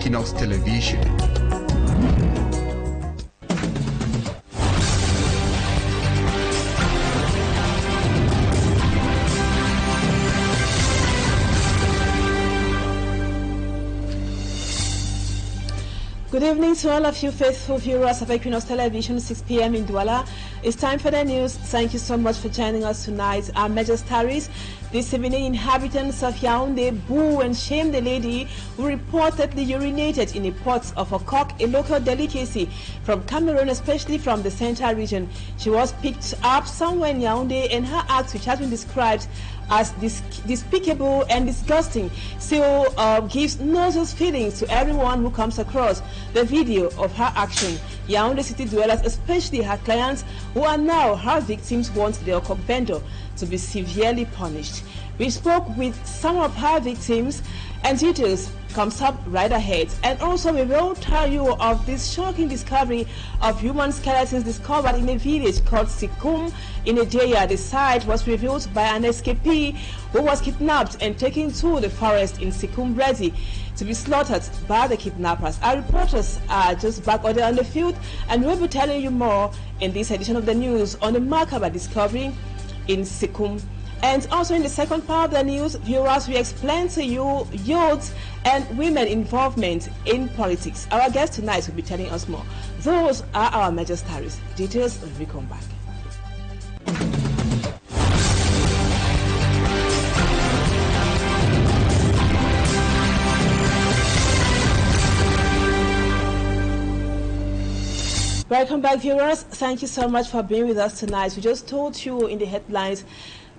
Equinoxe television. Good evening to all of you faithful viewers of Equinoxe Television, 6 p.m. in Douala. It's time for the news. Thank you so much for joining us tonight. Our major stories this evening: inhabitants of Yaoundé boo and shame the lady who reportedly urinated in a pot of a cock, a local delicacy from Cameroon, especially from the central region. She was picked up somewhere in Yaoundé, and her act, which has been described as despicable and disgusting, still gives nauseous feelings to everyone who comes across the video of her action. Yaoundé city dwellers, especially her clients who are now her victims, want the aucun vendor to be severely punished. We spoke with some of her victims, and details comes up right ahead. And also we will tell you of this shocking discovery of human skeletons discovered in a village called Sikum in Nigeria. The site was revealed by an escapee who was kidnapped and taken to the forest in Sikum, ready to be slaughtered by the kidnappers. Our reporters are just back on the field, and we'll be telling you more in this edition of the news on the macabre discovery in Sikum. And also in the second part of the news, viewers, we explain to you youth and women involvement in politics. Our guest tonight will be telling us more. Those are our major stories. Details when we come back. Welcome back, viewers. Thank you so much for being with us tonight. We just told you in the headlines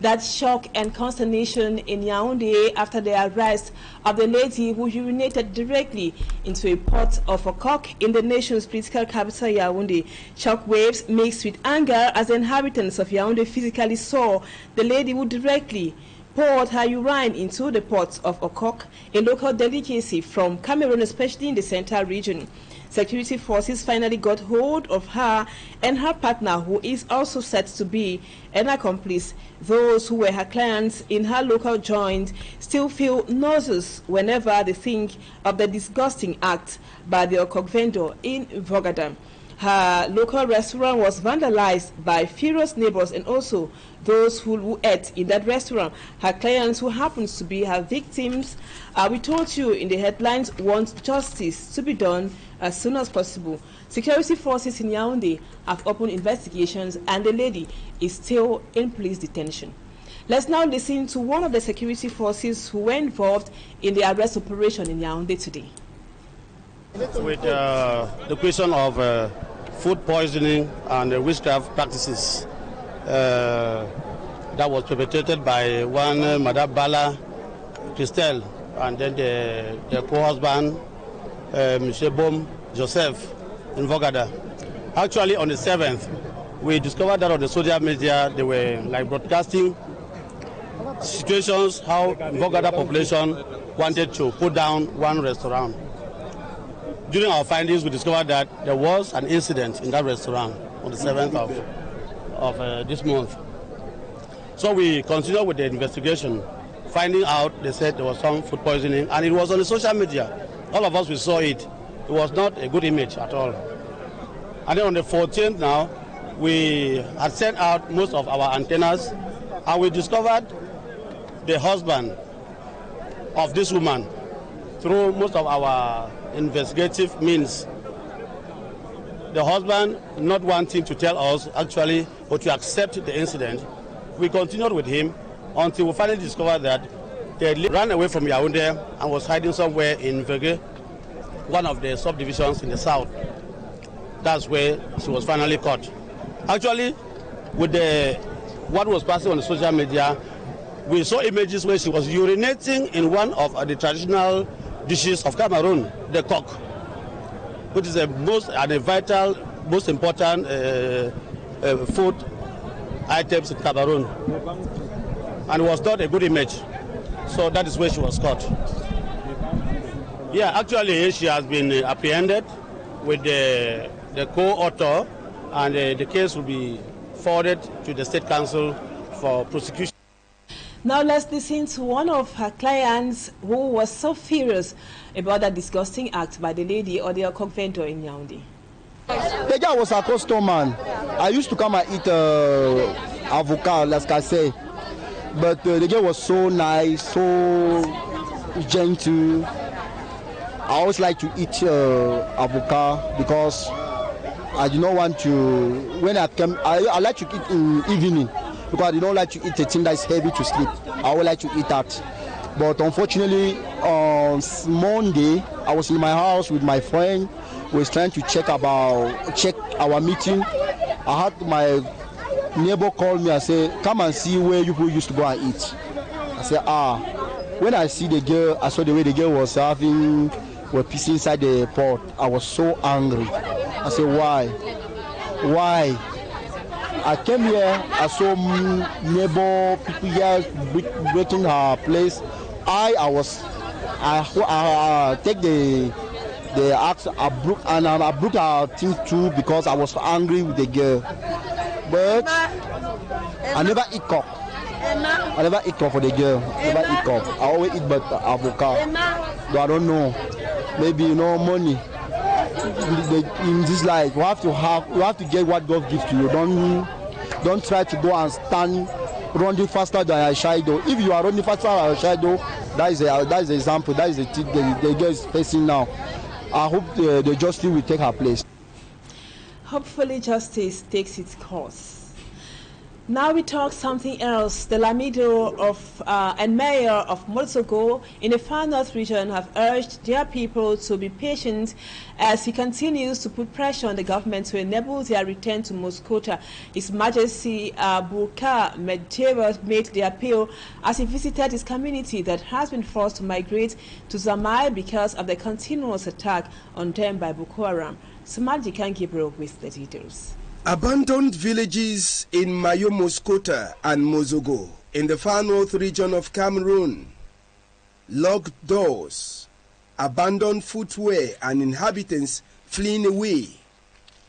that shock and consternation in Yaoundé after the arrest of the lady who urinated directly into a pot of a cock in the nation's political capital, Yaoundé. Shock waves mixed with anger as the inhabitants of Yaoundé physically saw the lady who directly poured her urine into the pot of a cock, a local delicacy from Cameroon, especially in the central region. Security forces finally got hold of her and her partner, who is also said to be an accomplice. Those who were her clients in her local joint still feel nauseous whenever they think of the disgusting act by the cock vendor in Vogadam. Her local restaurant was vandalized by furious neighbors and also those who ate in that restaurant. Her clients, who happens to be her victims, we told you in the headlines, want justice to be done as soon as possible. Security forces in Yaoundé have opened investigations, and the lady is still in police detention. Let's now listen to one of the security forces who were involved in the arrest operation in Yaoundé today. With the question of food poisoning and witchcraft practices that was perpetrated by one Madame Bala Christelle, and then the co-husband, Monsieur Bom Joseph, in Vogada. Actually, on the 7th, we discovered that on the social media they were like broadcasting situations how Vogada population wanted to put down one restaurant. During our findings, we discovered that there was an incident in that restaurant on the 7th of this month. So we continued with the investigation, finding out they said there was some food poisoning, and it was on the social media. All of us, we saw it. It was not a good image at all. And then on the 14th now, we had sent out most of our antennas, and we discovered the husband of this woman through most of our investigative means. The husband not wanting to tell us actually or to accept the incident, we continued with him until we finally discovered that they ran away from Yaoundé and was hiding somewhere in Vege, one of the subdivisions in the south. That's where she was finally caught. Actually, with what was passing on the social media, we saw images where she was urinating in one of the traditional dishes of Cameroon, the cock, which is the most vital, most important food items in Cameroon. And it was not a good image. So that is where she was caught. Yeah, actually she has been apprehended with the co-author, and the case will be forwarded to the State Council for prosecution. Now let's listen to one of her clients who was so furious about that disgusting act by the lady or the cock vendor in Yaoundé. The guy was a customer. I used to come and eat avocado, like I say. But the guy was so nice, so gentle. I always like to eat avocado because I do not want to, when I come, I like to eat in evening because I do not like to eat a thing that is heavy to sleep. I would like to eat that. But unfortunately, on Monday, I was in my house with my friend. We was trying to check our meeting. I had my neighbor call me and say, come and see where you people used to go and eat. I said, when I see the girl, I saw the way the girl was were pissing inside the pot. I was so angry. I said, why? Why? I came here, I saw neighbor people here breaking her place. I take the axe, I broke her thing too because I was angry with the girl. But I never eat cock. I never eat cock for the girl. I never eat cock. I always eat but avocado. But I don't know. Maybe money. In this life, you have to get what God gives to you. Don't try to go and stand running faster than a shadow. If you are running faster than a shadow, that is the example. That is the thing the girl is facing now. I hope the justice will take her place. Hopefully justice takes its course. Now we talk something else. The Lamido and Mayor of Mozogo in the Far North region have urged their people to be patient as he continues to put pressure on the government to enable their return to Moscota. His Majesty Burka Medjewa made the appeal as he visited his community that has been forced to migrate to Zamai because of the continuous attack on them by Boko Haram. Samadji can Gabriel with the details. Abandoned villages in Mayo Moscota and Mozogo in the far north region of Cameroon. Locked doors, abandoned footwear and inhabitants fleeing away.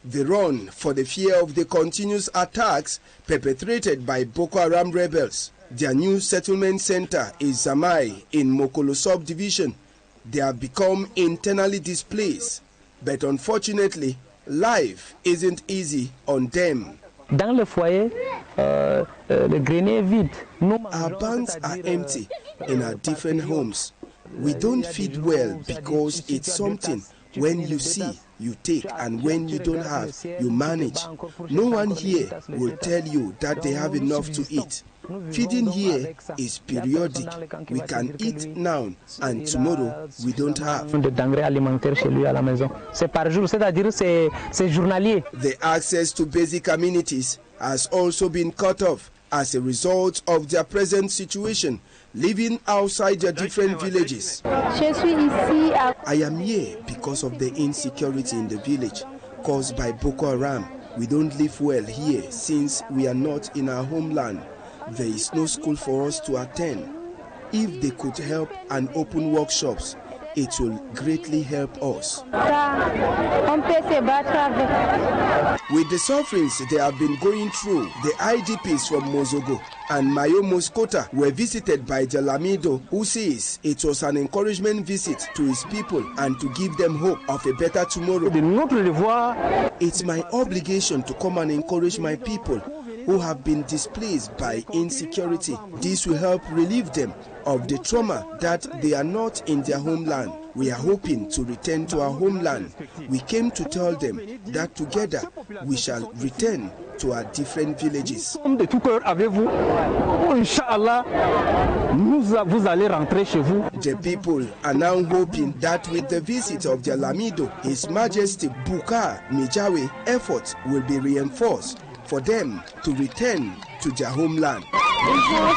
They run for the fear of the continuous attacks perpetrated by Boko Haram rebels. Their new settlement center is Zamai in Mokolo subdivision. They have become internally displaced, but unfortunately, life isn't easy on them. Dans le foyer, le grenier est vide. Our barns are empty in our different homes. We don't feed well because it's something when you see, you take, and when you don't have, you manage. No one here will tell you that they have enough to eat. Feeding here is periodic. We can eat now and tomorrow we don't have. The access to basic amenities has also been cut off as a result of their present situation, living outside their different villages. I am here because of the insecurity in the village caused by Boko Haram. We don't live well here since we are not in our homeland. There is no school for us to attend. If they could help and open workshops, it will greatly help us. With the sufferings they have been going through, the IDPs from Mozogo and Mayo Moscota were visited by Jalamido, who says it was an encouragement visit to his people and to give them hope of a better tomorrow. It's my obligation to come and encourage my people who have been displaced by insecurity. This will help relieve them of the trauma that they are not in their homeland. We are hoping to return to our homeland. We came to tell them that together we shall return to our different villages. The people are now hoping that with the visit of their Lamido, His Majesty Burka Medjewa, efforts will be reinforced for them to return to their homeland.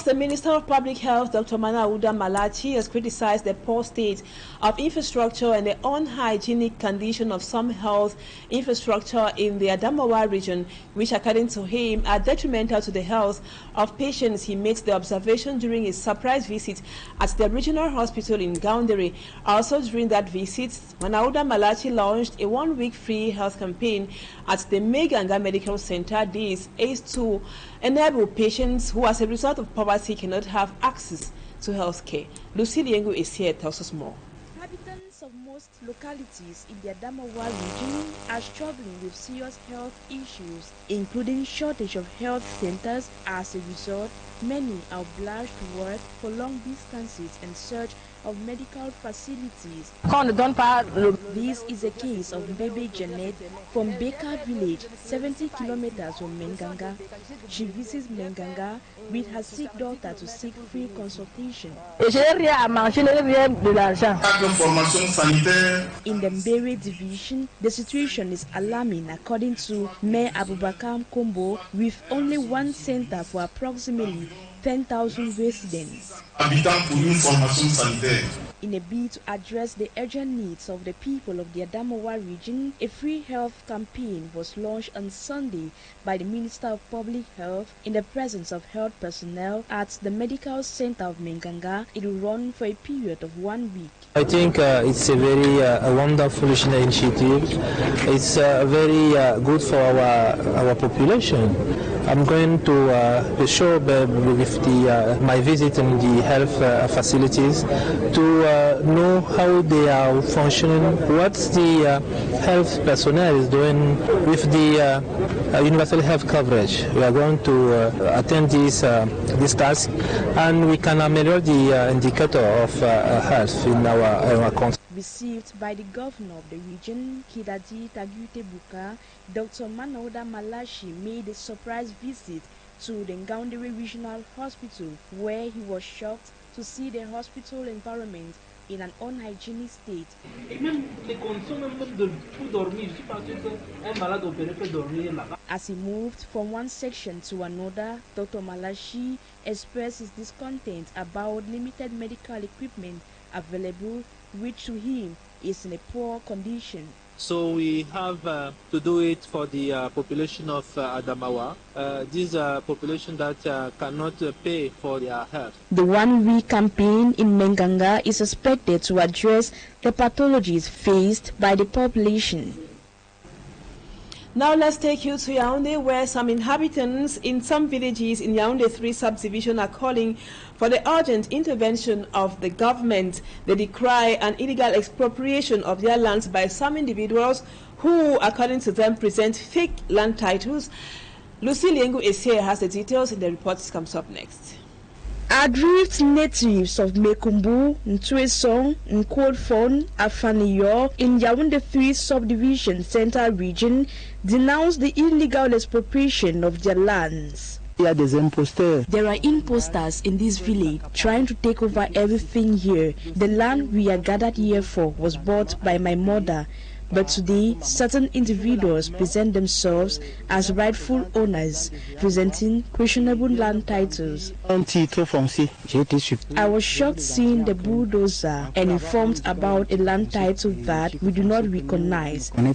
The Minister of Public Health, Dr. Manauda Malachi, has criticized the poor state of infrastructure and the unhygienic condition of some health infrastructure in the Adamawa region, which, according to him, are detrimental to the health of patients. He made the observation during his surprise visit at the regional hospital in Gaundere. Also during that visit, Manauda Malachi launched a one-week free health campaign at the Meganga Medical Center. This is to enable patients who, as a result of poverty, cannot have access to health care. Lucy Liengu is here, tells us more. Inhabitants of most localities in the Adamawa region are struggling with serious health issues, including shortage of health centers. As a result, many are obliged to work for long distances in search of medical facilities. This is a case of Bebe Janet from Beka village, 70 kilometers from Menganga. She visits Menganga with her sick daughter to seek free consultation. In the Mbere division, the situation is alarming according to Mayor Abubakar Kombo, with only one center for approximately 10,000 residents. In a bid to address the urgent needs of the people of the Adamawa region, a free health campaign was launched on Sunday by the Minister of Public Health in the presence of health personnel at the Medical Center of Menganga. It will run for a period of 1 week. I think it's a very wonderful initiative. It's very good for our population. I'm going to show with my visit in the health facilities to know how they are functioning, what the health personnel is doing with the universal health coverage. We are going to attend this task, and we can ameliorate the indicator of health in our country. Received by the governor of the region, Kidadi Tagute Buka, Dr. Manauda Malashi made a surprise visit to the Ngaoundere Regional Hospital, where he was shocked to see the hospital environment in an unhygienic state. As he moved from one section to another, Dr. Malashi expressed his discontent about limited medical equipment available, which to him is in a poor condition. So we have to do it for the population of Adamawa. These are population that cannot pay for their health. The 1 week campaign in Menganga is expected to address the pathologies faced by the population. Now let's take you to Yaoundé, where some inhabitants in some villages in Yaoundé 3 subdivision are calling for the urgent intervention of the government. They decry an illegal expropriation of their lands by some individuals who, according to them, present fake land titles. Lucy Liengu is here, has the details in the report. This comes up next. Aggrieved natives of Mekumbu, Ntwesong, Nkodfon, Afaniyo in Yaoundé 3 subdivision central region denounced the illegal expropriation of their lands. There are imposters in this village trying to take over everything here. The land we are gathered here for was bought by my mother, but today certain individuals present themselves as rightful owners, presenting questionable land titles. I was shocked seeing the bulldozer and informed about a land title that we do not recognize. They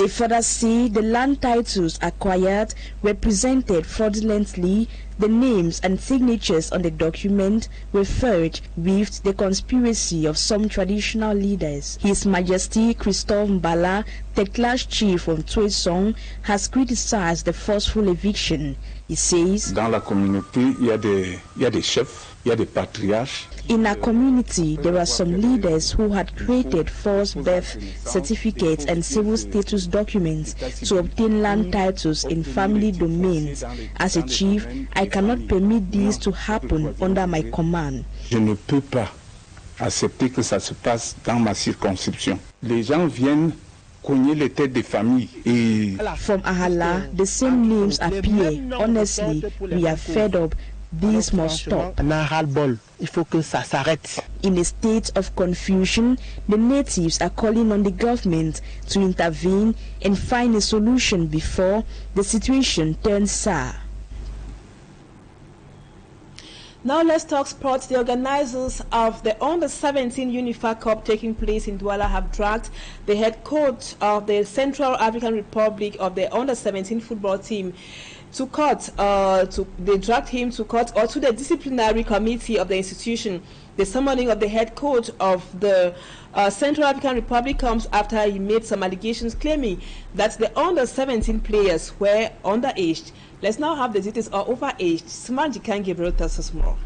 further say the land titles acquired were presented fraudulently. The names and signatures on the document were forged with the conspiracy of some traditional leaders. His Majesty Christophe Mbala, the class chief from Ntwesong, has criticized the forceful eviction. He says, Dans la communauté, il y a des chefs, il y a des patriarches. In our community, there are some leaders who had created false birth certificates and civil status documents to obtain land titles in family domains. As a chief, I cannot permit this to happen under my command. Je ne peux pas accepter que ça se passe dans ma circonscription. Les gens viennent cogner les têtes des familles et... From Ahala, the same names appear. Honestly, we are fed up. This must stop. In a state of confusion, the natives are calling on the government to intervene and find a solution before the situation turns sour. Now let's talk sports. The organizers of the Under-17 Unified Cup taking place in Douala have dragged the head coach of the Central African Republic of the Under-17 football team to court. They dragged him to court or to the disciplinary committee of the institution. The summoning of the head coach of the Central African Republic comes after he made some allegations claiming that the under-17 players were underaged. Let's now have the details are overaged. Sumanji Gabriel tells us more.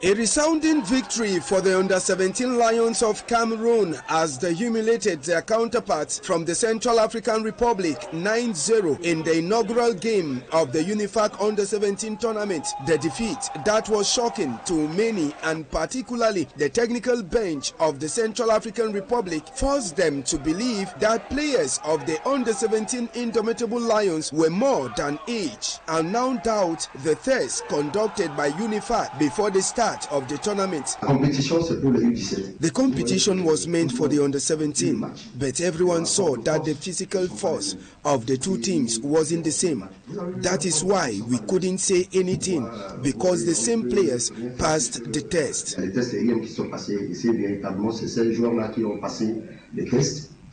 A resounding victory for the under-17 Lions of Cameroon as they humiliated their counterparts from the Central African Republic 9-0 in the inaugural game of the UNIFAC under-17 tournament. The defeat that was shocking to many, and particularly the technical bench of the Central African Republic, forced them to believe that players of the under-17 Indomitable Lions were more than age, and now doubt the test conducted by UNIFAC before the start of the tournament. The competition was meant for the under-17, but everyone saw that the physical force of the two teams wasn't the same. That is why we couldn't say anything, because the same players passed the test.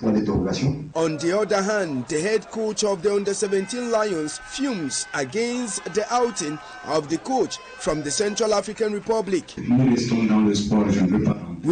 On the other hand, the head coach of the under-17 Lions fumes against the outing of the coach from the Central African Republic. We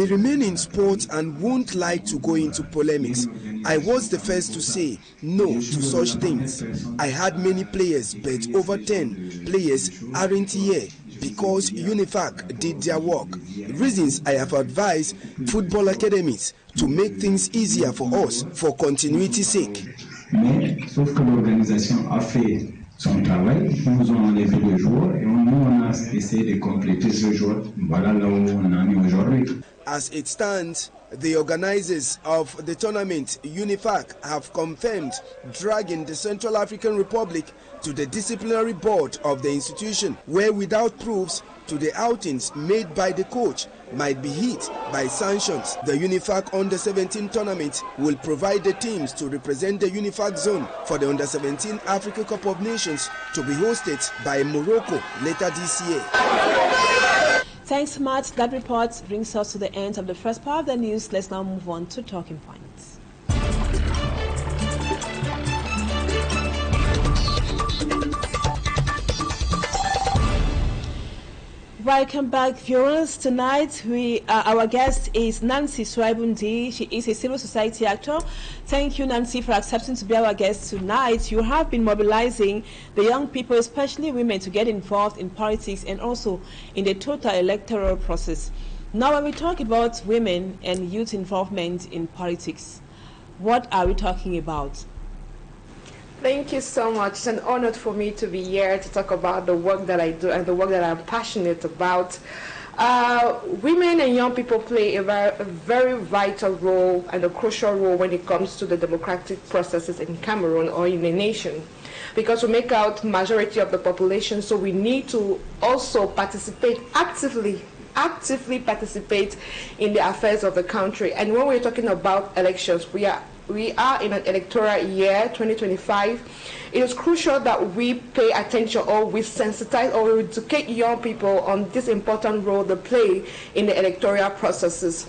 remain in sports and won't like to go into polemics. I was the first to say no to such things. I had many players, but over 10 players aren't here because UNIFAC did their work. Reasons I have advised football academies to make things easier for us for continuity's sake. Mais sauf que l'organisation a fait son travail, ils nous ont enlevé le joueur et nous on a essayé de compléter ce joueur. Voilà là où on en est aujourd'hui. As it stands, the organizers of the tournament, UNIFAC, have confirmed dragging the Central African Republic to the disciplinary board of the institution, where without proofs to the outings made by the coach might be hit by sanctions. The UNIFAC Under-17 tournament will provide the teams to represent the UNIFAC zone for the Under-17 Africa Cup of Nations to be hosted by Morocco later this year. Thanks, Matt. That report brings us to the end of the first part of the news. Let's now move on to talking points. Welcome back, viewers. Tonight, our guest is Nancy SUIBOH NDI. She is a civil society actor. Thank you, Nancy, for accepting to be our guest tonight. You have been mobilizing the young people, especially women, to get involved in politics and also in the total electoral process. Now, when we talk about women and youth involvement in politics, what are we talking about? Thank you so much. It's an honor for me to be here to talk about the work that I do and the work that I'm passionate about. Women and young people play a very vital role and a crucial role when it comes to the democratic processes in Cameroon or in the nation, because we make out majority of the population, so we need to also participate actively participate in the affairs of the country. And when we're talking about elections, we are in an electoral year 2025. It is crucial that we pay attention, or we sensitize or we educate young people on this important role they play in the electoral processes.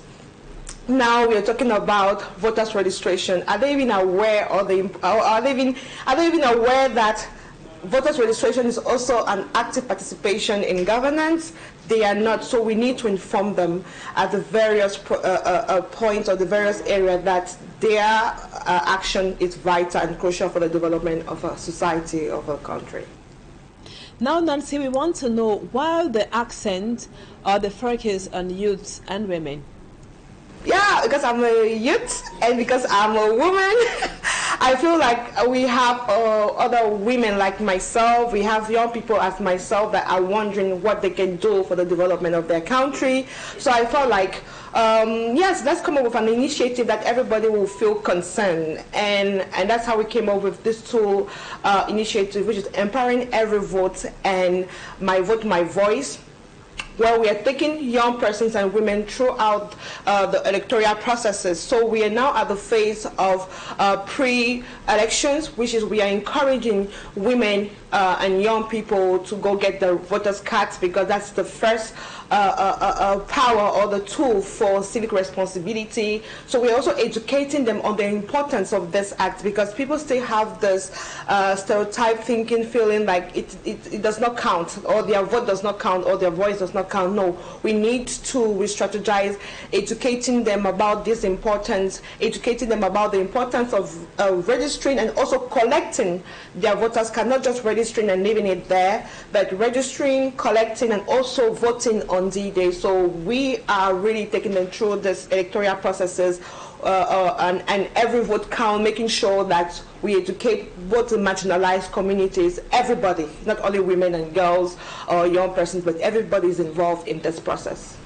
Now we are talking about voters registration. Are they even aware, or are they even aware that voters registration is also an active participation in governance? They are not, so we need to inform them at the various points or the various areas that their action is vital and crucial for the development of a society, of a country. Now, Nancy, we want to know why the accent or the focus on youths and women. Yeah, because I'm a youth and because I'm a woman. I feel like we have other women like myself, we have young people as myself that are wondering what they can do for the development of their country. So I felt like, yes, let's come up with an initiative that everybody will feel concerned. And that's how we came up with this tool initiative, which is Empowering Every Vote and My Vote, My Voice, where we are taking young persons and women throughout the electoral processes. So we are now at the phase of pre-elections, which is we are encouraging women and young people to go get their voters' cards, because that's the first power or the tool for civic responsibility. So we're also educating them on the importance of this act, because people still have this stereotype thinking, feeling like it does not count, or their vote does not count, or their voice does not count. No, we need to re-strategize, educating them about this importance, educating them about the importance of registering and also collecting their voters card, not just registering and leaving it there, but registering, collecting, and also voting on D-Day. So we are really taking them through this electoral processes and every vote count, making sure that we educate both the marginalized communities, everybody, not only women and girls or young persons, but everybody is involved in this process.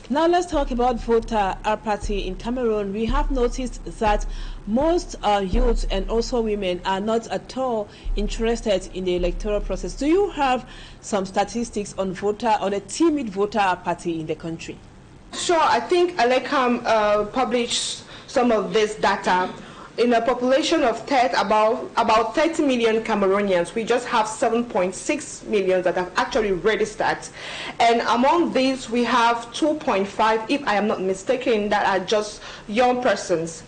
Now let's talk about voter apathy in Cameroon. We have noticed that most youth and also women are not at all interested in the electoral process. Do you have some statistics on the timid voter apathy in the country? Sure, I think Alekam published some of this data. In a population of about 30 million Cameroonians, we just have 7.6 million that have actually registered. And among these, we have 2.5, if I am not mistaken, that are just young persons.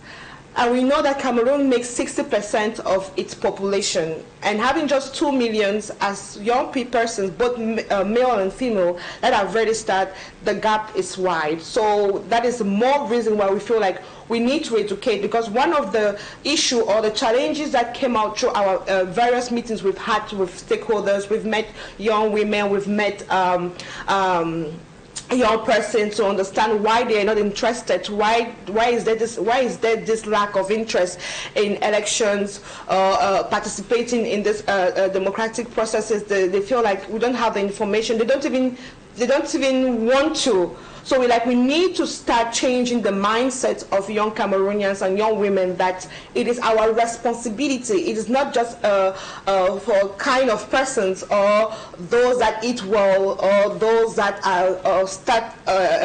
And we know that Cameroon makes 60% of its population. And having just 2 million as young persons, both male and female, that are registered, the gap is wide. So that is more reason why we feel like we need to educate, because one of the issue or the challenges that came out through our various meetings we've had with stakeholders, we've met young women, we've met young persons to understand why they are not interested, why is there this lack of interest in elections, participating in this democratic processes. They feel like we don't have the information. They don't even want to. So we need to start changing the mindset of young Cameroonians and young women that it is our responsibility. It is not just for kind of persons or those that eat well or those that are a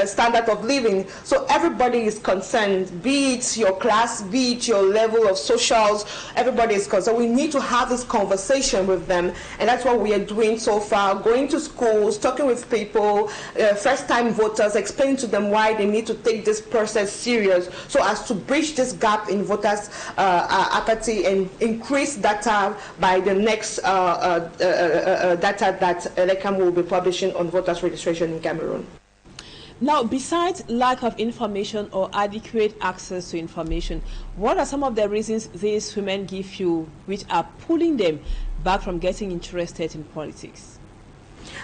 standard of living. So everybody is concerned, be it your class, be it your level of socials, everybody is concerned. So we need to have this conversation with them, and that's what we are doing so far, going to schools, talking with people, first-time voters, explain to them why they need to take this process serious so as to bridge this gap in voters' apathy and increase data by the next data that ELECAM will be publishing on voters' registration in Cameroon. Now, besides lack of information or adequate access to information, what are some of the reasons these women give you which are pulling them back from getting interested in politics?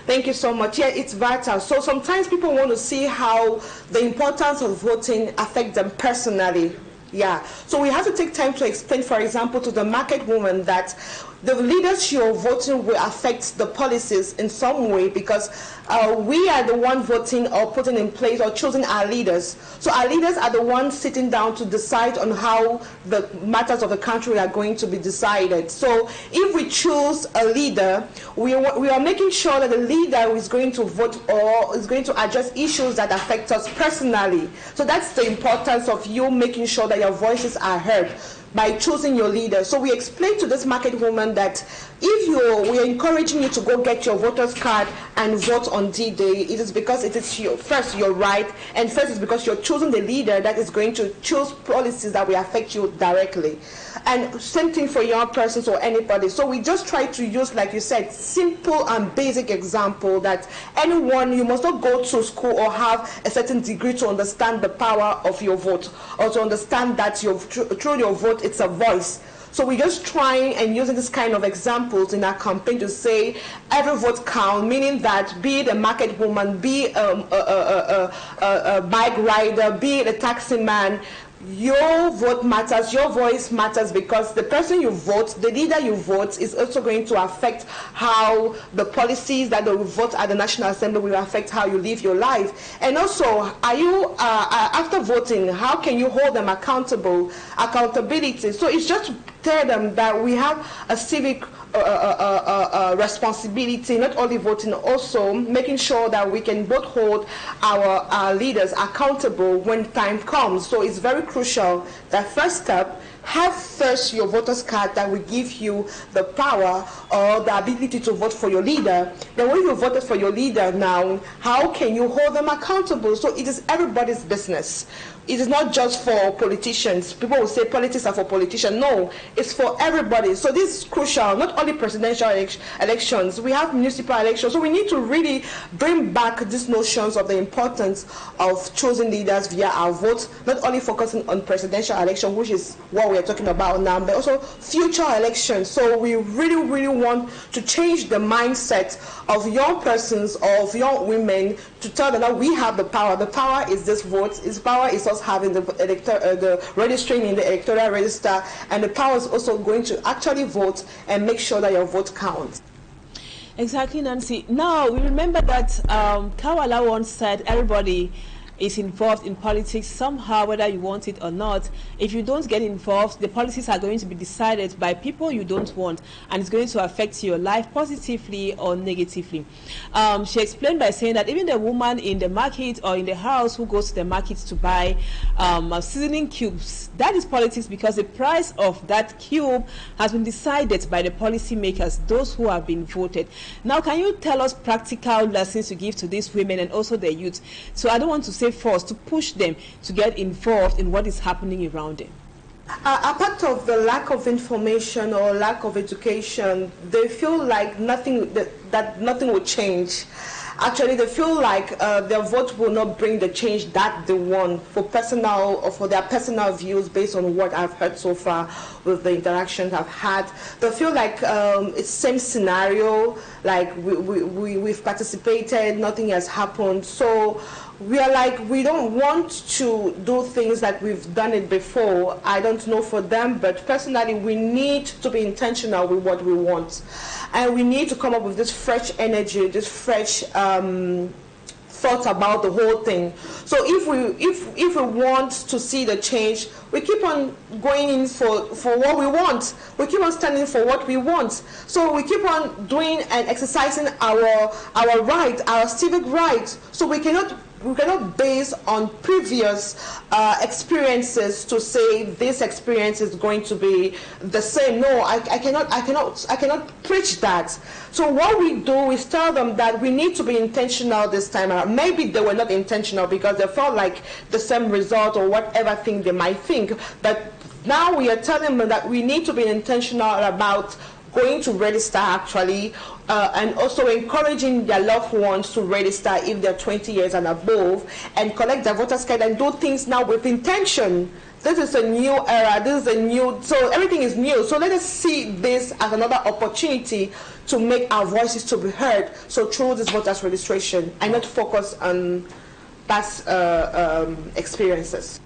Thank you so much. Yeah, it's vital. So sometimes people want to see how the importance of voting affects them personally. Yeah, so we have to take time to explain, for example, to the market woman that the leaders you're voting will affect the policies in some way, because we are the one voting or putting in place or choosing our leaders. So our leaders are the ones sitting down to decide on how the matters of the country are going to be decided. So if we choose a leader, we are making sure that the leader is going to vote or is going to address issues that affect us personally. So that's the importance of you making sure that your voices are heard by choosing your leader. So we explain to this market woman that if we are encouraging you to go get your voter's card and vote on D-Day, it is because it is first your right, and first it's because you're choosing the leader that is going to choose policies that will affect you directly. And same thing for young persons or anybody. So we just try to use, like you said, simple and basic example that anyone, you must not go to school or have a certain degree to understand the power of your vote, or to understand that through your vote it's a voice. So we're just trying and using this kind of examples in our campaign to say every vote counts, meaning that be it a market woman, be a bike rider, be it a taxi man, your vote matters, your voice matters, because the person you vote, the leader you vote, is also going to affect how the policies that they will vote at the National Assembly will affect how you live your life. And also, are you, after voting, how can you hold them accountability? So it's just to tell them that we have a civic responsibility, not only voting, also making sure that we can both hold our leaders accountable when time comes. So it's very crucial that first step, have first your voter's card that will give you the power or the ability to vote for your leader. Then when you voted for your leader now, how can you hold them accountable? So it is everybody's business. It is not just for politicians. People will say politics are for politicians. No, it's for everybody. So this is crucial, not only presidential elections, we have municipal elections. So we need to really bring back these notions of the importance of choosing leaders via our vote, not only focusing on presidential election, which is what we are talking about now, but also future elections. So we really want to change the mindset of young persons, of young women, to tell them that we have the power. The power is this vote. Its power is us having the registering in the electoral register, and the power is also going to actually vote and make sure that your vote counts. Exactly, Nancy. Now, we remember that Kawala once said everybody is involved in politics somehow, whether you want it or not. If you don't get involved, the policies are going to be decided by people you don't want, and it's going to affect your life positively or negatively. She explained by saying that even the woman in the market or in the house who goes to the market to buy seasoning cubes, that is politics, because the price of that cube has been decided by the policy makers, those who have been voted. Now, can you tell us practical lessons to give to these women and also the youth? So I don't want to say force, to push them to get involved in what is happening around them. Apart of the lack of information or lack of education, they feel like nothing will change. Actually, they feel like their vote will not bring the change that they want for personal or for their personal views based on what I've heard so far with the interactions I've had. They feel like it's same scenario, like we've participated, nothing has happened. So we are like, we don't want to do things like we've done it before. I don't know for them, but personally, we need to be intentional with what we want. And we need to come up with this fresh energy, this fresh thought about the whole thing. So if we want to see the change, we keep on going in for what we want. We keep on standing for what we want. So we keep on doing and exercising our right, our civic right. So we cannot base on previous experiences to say this experience is going to be the same. No, I cannot preach that. So what we do is tell them that we need to be intentional this time around. Maybe they were not intentional because they felt like the same result or whatever thing they might think. But now we are telling them that we need to be intentional about going to register actually, and also encouraging their loved ones to register if they're 20 years and above, and collect their voter's card and do things now with intention. This is a new era, this is a new, so everything is new. So let us see this as another opportunity to make our voices to be heard. So through this voters registration, and not focus on past experiences.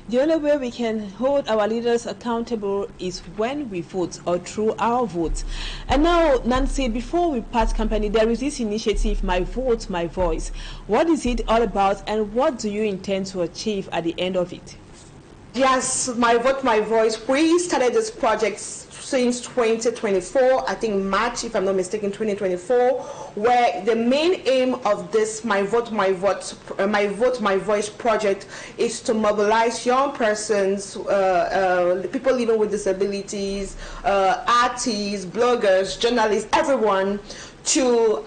The only way we can hold our leaders accountable is when we vote, or through our vote. And now, Nancy, before we part company, there is this initiative, My Vote, My Voice. What is it all about, and what do you intend to achieve at the end of it? Yes, My Vote, My Voice. We started this project since 2024, I think March, if I'm not mistaken, 2024, where the main aim of this My Vote, My Vote, My Vote, My Voice project is to mobilize young persons, people living with disabilities, artists, bloggers, journalists, everyone, to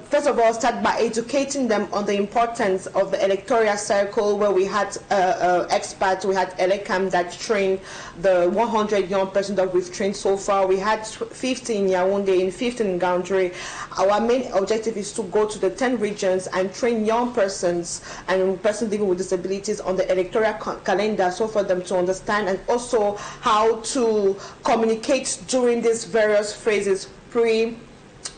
first of all start by educating them on the importance of the electoral circle, where we had experts, we had Elecam that trained the 100 young persons that we've trained so far. We had 50 in Yaoundé and 15 in Gaoundé. Our main objective is to go to the 10 regions and train young persons and persons living with disabilities on the electoral calendar, so for them to understand, and also how to communicate during these various phases, pre,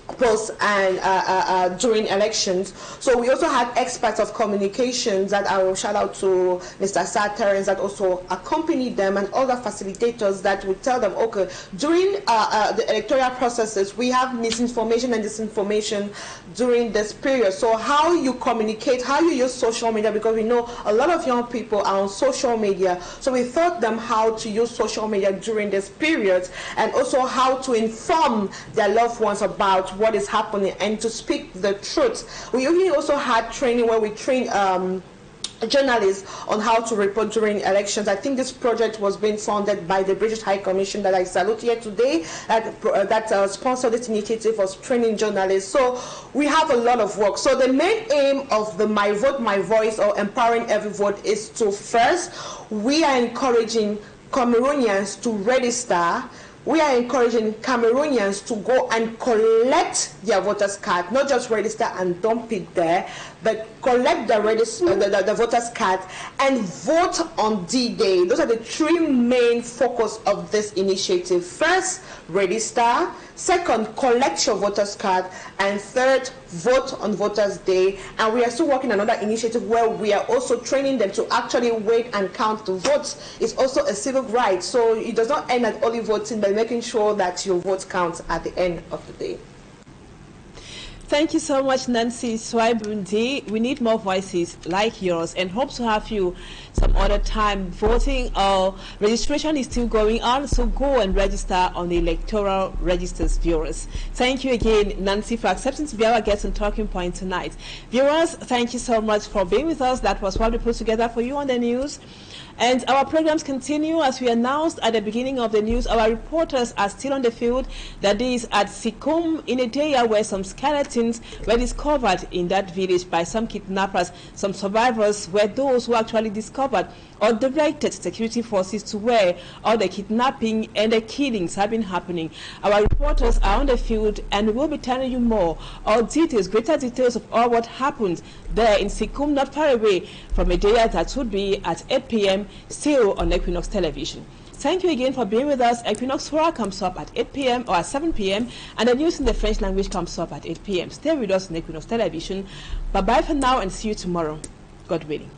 post and during elections. So we also had experts of communications that I will shout out to Mr. Sad Terrence that also accompanied them, and other facilitators that would tell them, okay, during the electoral processes we have misinformation and disinformation during this period. So how you communicate, how you use social media, because we know a lot of young people are on social media. So we taught them how to use social media during this period, and also how to inform their loved ones about what is happening and to speak the truth. We also had training where we trained journalists on how to report during elections. I think this project was being funded by the British High Commission that I salute here today, that sponsored this initiative of training journalists. So we have a lot of work. So the main aim of the My Vote, My Voice, or Empowering Every Vote is to, first, we are encouraging Cameroonians to register. We are encouraging Cameroonians to go and collect their voters card, not just register and dump it there, but collect the voters card and vote on D-Day. Those are the three main focus of this initiative. First, register. Second, collect your voters card. And third, vote on Voters Day. And we are still working on another initiative where we are also training them to actually wait and count the votes. It's also a civic right. So it does not end at only voting, but making sure that your vote counts at the end of the day. Thank you so much, Nancy SUIBOH NDI. We need more voices like yours and hope to have you some other time. Voting registration is still going on, so go and register on the electoral registers, viewers. Thank you again, Nancy, for accepting to be our guest and talking point tonight. Viewers, thank you so much for being with us. That was what we put together for you on the news. And our programs continue. As we announced at the beginning of the news, our reporters are still on the field. That is at Sikum in a day where some skeletons were discovered in that village by some kidnappers. Some survivors were those who actually discovered or directed security forces to where all the kidnapping and the killings have been happening. Our reporters are on the field and we will be telling you more, all details, greater details of all what happened there in Sikum, not far away from a day that would be at 8 p.m. still on Equinoxe television. Thank you again for being with us. Equinoxe Forum comes up at 8 p.m. or at 7 p.m. and the news in the French language comes up at 8 p.m. Stay with us on Equinoxe television. Bye-bye for now and see you tomorrow, God willing.